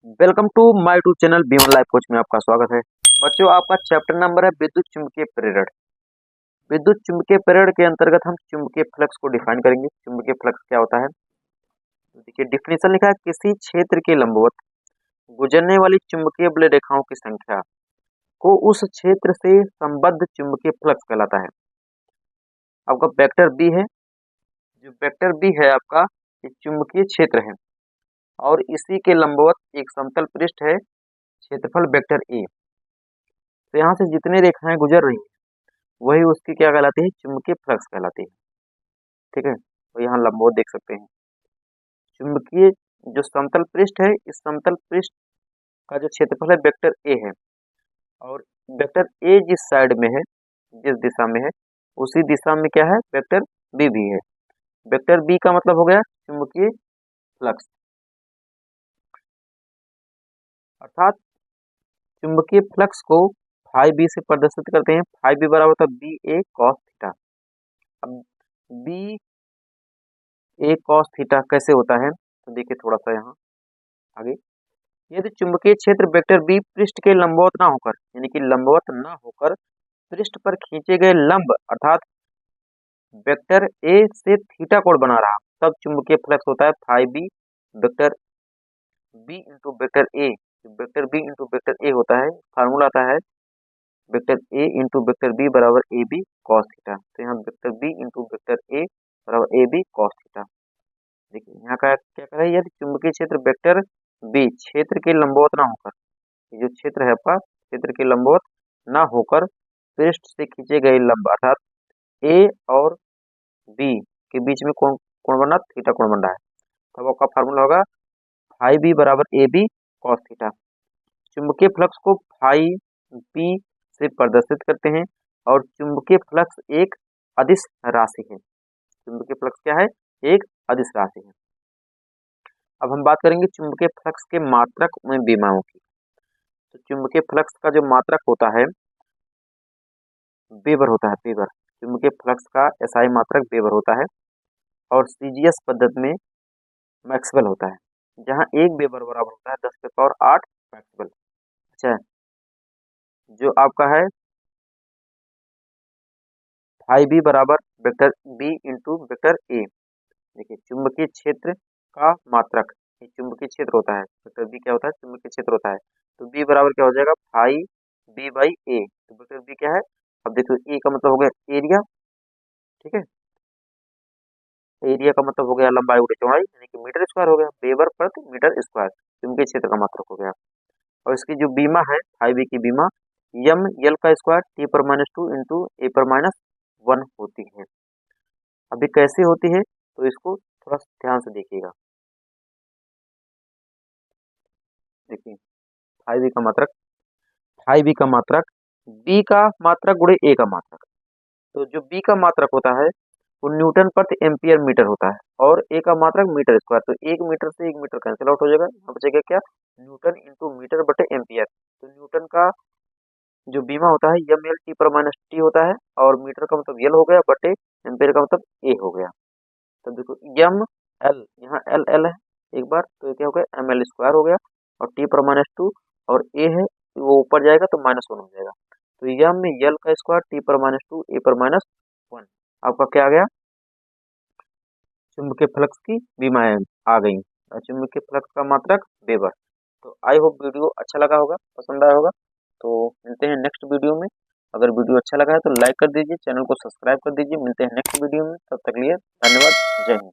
Welcome to my to channel B one life coach में आपका स्वागत है। बच्चों, आपका चैप्टर नंबर है विद्युत चुम्बकीय प्रेरण। विद्युत चुम्बकीय प्रेरण के अंतर्गत हम चुम्बकीय फ्लक्स को डिफाइन करेंगे। चुम्बकीय फ्लक्स क्या होता है, देखिए डिफिनेशन लिखा है, किसी क्षेत्र के लंबवत गुजरने वाली चुम्बकीय बल रेखाओं की संख्या को उस क्षेत्र से संबद्ध चुम्बकीय फ्लक्स कहलाता है। आपका वेक्टर बी है, जो वेक्टर बी है आपका ये चुम्बकीय क्षेत्र है और इसी के लंबवत एक समतल पृष्ठ है, क्षेत्रफल वेक्टर ए। तो यहाँ से जितने रेखाएं गुजर रही हैं वही उसकी क्या कहलाती है, चुंबकीय फ्लक्स कहलाती है। ठीक है, तो यहाँ लंबवत देख सकते हैं। चुंबकीय जो समतल पृष्ठ है, इस समतल पृष्ठ का जो क्षेत्रफल है वेक्टर ए है और वेक्टर ए जिस साइड में है, जिस दिशा में है, उसी दिशा में क्या है, वेक्टर बी भी है। वेक्टर बी का मतलब हो गया चुंबकीय फ्लक्स, अर्थात चुंबकीय फ्लक्स को फाई बी से प्रदर्शित करते हैं। फाई बी बराबर होता है बी ए कॉस थीटा। अब बी ए कॉस थीटा कैसे होता है, तो देखिए थोड़ा सा यहाँ आगे, यदि चुंबकीय क्षेत्र वेक्टर बी पृष्ठ के लंबवत ना होकर, यानी कि लंबवत ना होकर पृष्ठ पर खींचे गए लंब अर्थात वेक्टर ए से थीटा कोण बना रहा, तब चुंबकीय फ्लक्स होता है phi B vector B into vector A. Vector B into vector A होता है, फार्मूला आता है vector A into vector B बराबर ए बी कॉस थीटा। तो यहाँ vector B into vector A बराबर ए बी कॉस थीटा। देखिए यहाँ का क्या कह रहा है, यदि चुंबकीय क्षेत्र वेक्टर बी क्षेत्र के लंबवत ना होकर, ये जो क्षेत्र है आपका क्षेत्र के लंबवत ना होकर पृष्ठ से खींचे गए लंब अर्थात ए और बी के बीच में कोण कोण बन रहा, थीटा कोण बन रहा है, तब आपका फार्मूला होगा फाई बी बराबर ए बी कॉस थीटा। चुंबकीय फ्लक्स को फाई बी से प्रदर्शित करते हैं और चुंबकीय फ्लक्स एक अदिश राशि है। चुंबकीय फ्लक्स क्या है, एक अदिश राशि है। अब हम बात करेंगे चुंबकीय फ्लक्स के मात्रक में विमाओं की। तो चुंबकीय फ्लक्स का जो मात्रक होता है वेबर होता है, वेबर। चुंबकीय फ्लक्स का एसआई मात्रक वेबर होता है और सीजीएस पद्धति में मैक्सवेल होता है, जहां एक वेबर बराबर होता है 10⁸ मैक्सवेल। अच्छा, जो आपका है फाई बी बराबर vector B into vector A. देखिए चुंबकीय क्षेत्र का मात्रक, ये चुंबकीय क्षेत्र होता है, वेक्टर बी क्या होता है, चुंबकीय क्षेत्र होता है। तो बी बराबर क्या हो जाएगा, फाई बी बाई ए। तो वेक्टर बी क्या है, अब देखो ए का मतलब हो गया एरिया, ठीक है, एरिया का मतलब हो गया लंबाई गुणे चौड़ाई, यानी कि मीटर स्क्वायर हो गया, वेबर प्रति मीटर स्क्वायर चुंबकीय क्षेत्र का मात्रक हो गया। और इसकी जो बीमा है फाई बी की बीमा यम एल का स्क्वायर टी पर -2 इंटू ए पर -1 होती है। अभी कैसे होती है, तो इसको थोड़ा ध्यान से देखिएगा। देखिए फाई बी का मात्रक, फाई बी का मात्रक बी का मात्रक गुणे ए का मात्रक। तो जो बी का मात्रक होता है वो न्यूटन प्रति एम्पियर मीटर होता है और ए का मात्रक मीटर स्क्वायर। तो एक मीटर से एक मीटर कैंसिल आउट हो जाएगा, यहाँ बचेगा क्या, न्यूटन इंटू मीटर बटे एम्पियर। तो न्यूटन का जो बीमा होता है यम एल टी पर -टी होता है और मीटर का मतलब एल हो गया बटे एम्पियर का मतलब ए हो गया। तो देखो यम एल, यहाँ एल एल है एक बार, तो ये क्या हो गया एम एल स्क्वायर हो गया और टी पर -2 और ए है वो ऊपर जाएगा तो -1 हो जाएगा। तो यम में यल का स्क्वायर टी पर -2 ए पर -1, आपका क्या आ गया, चुंबकीय फ्लक्स की बीमाएं आ गई, चुंबकीय फ्लक्स का मात्रक वेबर। तो आई होप वीडियो अच्छा लगा होगा, पसंद आया होगा। तो मिलते हैं नेक्स्ट वीडियो में। अगर वीडियो अच्छा लगा है तो लाइक कर दीजिए, चैनल को सब्सक्राइब कर दीजिए। मिलते हैं नेक्स्ट वीडियो में, तब तक लिए धन्यवाद, जय हिंद।